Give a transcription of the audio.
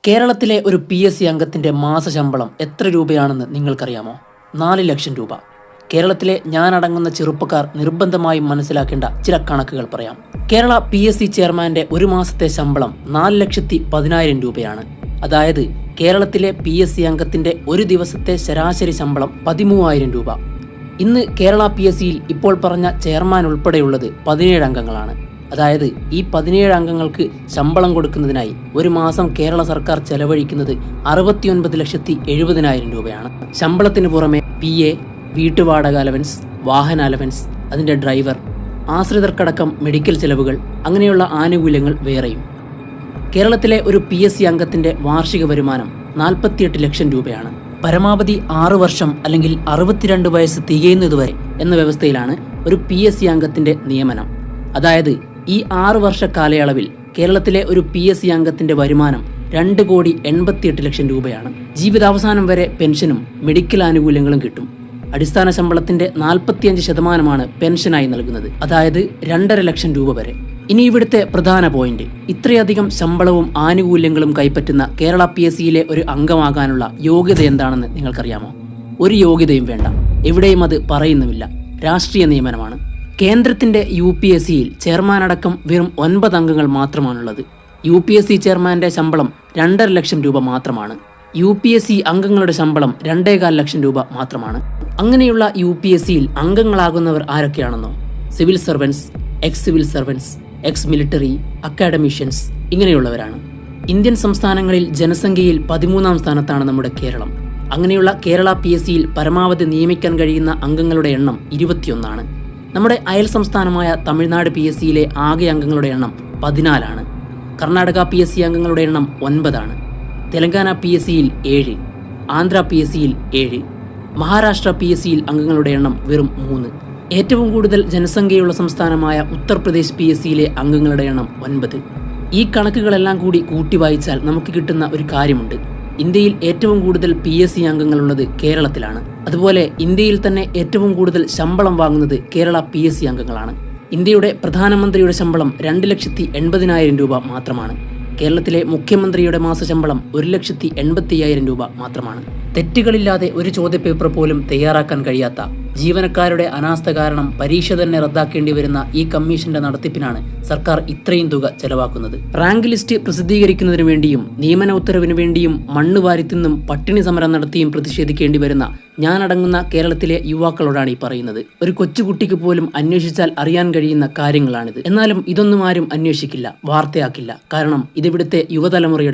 കേരളത്തിലെ ഒരു PSC അംഗത്തിന്റെ മാസശമ്പളം എത്ര രൂപയാണെന്ന് നിങ്ങൾക്കറിയാമോ? 4 ലക്ഷം രൂപ. കേരളത്തിലെ ഞാനടങ്ങുന്ന ചെറുപ്പക്കാർ നിർബന്ധമായും മനസ്സിലാക്കേണ്ട ചില കണക്കുകൾ പറയാം. കേരള PSC ചെയർമാന്റെ ഒരു മാസത്തെ ശമ്പളം 4,10,000 രൂപയാണ്. അതായത് കേരളത്തിലെ PSC അംഗത്തിന്റെ ഒരു ദിവസത്തെ ശരാശരി ശമ്പളം 13,000 രൂപ. ഇന്ന് കേരള PSCയിൽ ഇപ്പോൾ പറഞ്ഞ ചെയർമാൻ ഉൾപ്പെടെയുള്ളത് 17 അംഗങ്ങളാണ്. അതായത് ഈ 17 അംഗങ്ങൾക്ക് ശമ്പളം കൊടുക്കുന്നതിനായി ഒരു മാസം കേരള സർക്കാർ ചെലവഴിക്കുന്നത് 69,70,000 രൂപയാണ്. ശമ്പളത്തിന് പുറമെ PA, വീട്ടുവാടക അലവൻസ്, വാഹന അലവൻസ്, അതിൻ്റെ ഡ്രൈവർ, ആശ്രിതർക്കടക്കം മെഡിക്കൽ ചെലവുകൾ, അങ്ങനെയുള്ള ആനുകൂല്യങ്ങൾ വേറെയും. കേരളത്തിലെ ഒരു PSC അംഗത്തിന്റെ വാർഷിക വരുമാനം 48 ലക്ഷം രൂപയാണ്. പരമാവധി 6 വർഷം അല്ലെങ്കിൽ 62 വയസ്സ് തികയുന്നതുവരെ എന്ന വ്യവസ്ഥയിലാണ് ഒരു PSC അംഗത്തിന്റെ നിയമനം. അതായത് ഈ 6 വർഷ കാലയളവിൽ കേരളത്തിലെ ഒരു PSC അംഗത്തിന്റെ വരുമാനം 2,88 ലക്ഷം രൂപയാണ്. ജീവിതാവസാനം വരെ പെൻഷനും മെഡിക്കൽ ആനുകൂല്യങ്ങളും കിട്ടും. അടിസ്ഥാന ശമ്പളത്തിന്റെ 45% പെൻഷനായി നൽകുന്നത്, അതായത് 2.5 ലക്ഷം രൂപ വരെ. ഇനി ഇവിടുത്തെ പ്രധാന പോയിന്റ്, ഇത്രയധികം ശമ്പളവും ആനുകൂല്യങ്ങളും കൈപ്പറ്റുന്ന കേരള PSCയിലെ ഒരു അംഗമാകാനുള്ള യോഗ്യത എന്താണെന്ന് നിങ്ങൾക്കറിയാമോ? ഒരു യോഗ്യതയും വേണ്ട, എവിടെയും അത് പറയുന്നുമില്ല. രാഷ്ട്രീയ നിയമനമാണ്. കേന്ദ്രത്തിന്റെ UPSCയിൽ ചെയർമാനടക്കം വെറും 9 അംഗങ്ങൾ മാത്രമാണുള്ളത്. UPSC ചെയർമാന്റെ ശമ്പളം 2.5 ലക്ഷം രൂപ മാത്രമാണ്. UPSC അംഗങ്ങളുടെ ശമ്പളം 2.25 ലക്ഷം രൂപ മാത്രമാണ്. അങ്ങനെയുള്ള UPSCയിൽ അംഗങ്ങളാകുന്നവർ ആരൊക്കെയാണെന്നോ? Civil servants, ex civil servants, ex military, academicians, ഇങ്ങനെയുള്ളവരാണ്. ഇന്ത്യൻ സംസ്ഥാനങ്ങളിൽ ജനസംഖ്യയിൽ 13ാം സ്ഥാനത്താണ് നമ്മുടെ കേരളം. അങ്ങനെയുള്ള കേരള PSCയിൽ പരമാവധി നിയമിക്കാൻ കഴിയുന്ന അംഗങ്ങളുടെ എണ്ണം 21 ആണ്. നമ്മുടെ അയൽ സംസ്ഥാനമായ തമിഴ്നാട് PSCയിലെ ആകെ അംഗങ്ങളുടെ എണ്ണം 14 ആണ്. കർണാടക PSC അംഗങ്ങളുടെ എണ്ണം 9 ആണ്. തെലങ്കാന PSCയിൽ 7, ആന്ധ്ര PSCയിൽ 7, മഹാരാഷ്ട്ര PSCയിൽ അംഗങ്ങളുടെ എണ്ണം വെറും 3. ഏറ്റവും കൂടുതൽ ജനസംഖ്യയുള്ള സംസ്ഥാനമായ ഉത്തർപ്രദേശ് PSCയിലെ അംഗങ്ങളുടെ എണ്ണം 9. ഈ കണക്കുകളെല്ലാം കൂടി കൂട്ടി വായിച്ചാൽ നമുക്ക് കിട്ടുന്ന ഒരു കാര്യമുണ്ട്. ഇന്ത്യയിൽ ഏറ്റവും കൂടുതൽ PSC അംഗങ്ങളുള്ളത് കേരളത്തിലാണ്. അതുപോലെ ഇന്ത്യയിൽ തന്നെ ഏറ്റവും കൂടുതൽ ശമ്പളം വാങ്ങുന്നത് കേരള PSC അംഗങ്ങളാണ്. ഇന്ത്യയുടെ പ്രധാനമന്ത്രിയുടെ ശമ്പളം 2,80,000 രൂപ മാത്രമാണ്. കേരളത്തിലെ മുഖ്യമന്ത്രിയുടെ മാസശമ്പളം 1,80,000 രൂപ മാത്രമാണ്. തെറ്റുകളില്ലാതെ ഒരു ചോദ്യപേപ്പർ പോലും തയ്യാറാക്കാൻ കഴിയാത്ത, ജീവനക്കാരുടെ അനാസ്ഥ കാരണം പരീക്ഷ തന്നെ റദ്ദാക്കേണ്ടി വരുന്ന ഈ കമ്മീഷന്റെ നടത്തിപ്പിനാണ് സർക്കാർ ഇത്രയും തുക ചെലവാക്കുന്നത്. റാങ്ക് ലിസ്റ്റ് പ്രസിദ്ധീകരിക്കുന്നതിനു വേണ്ടിയും നിയമന ഉത്തരവിനു വേണ്ടിയും മണ്ണ് വാരിത്തിന്നും പട്ടിണി സമരം നടത്തിയും പ്രതിഷേധിക്കേണ്ടി വരുന്ന ഞാനടങ്ങുന്ന കേരളത്തിലെ യുവാക്കളോടാണ് ഈ പറയുന്നത്. ഒരു കൊച്ചുകുട്ടിക്ക് പോലും അന്വേഷിച്ചാൽ അറിയാൻ കഴിയുന്ന കാര്യങ്ങളാണിത്. എന്നാലും ഇതൊന്നും ആരും അന്വേഷിക്കില്ല, വാർത്തയാക്കില്ല. കാരണം ഇതിവിടുത്തെ യുവതലമുറയുടെ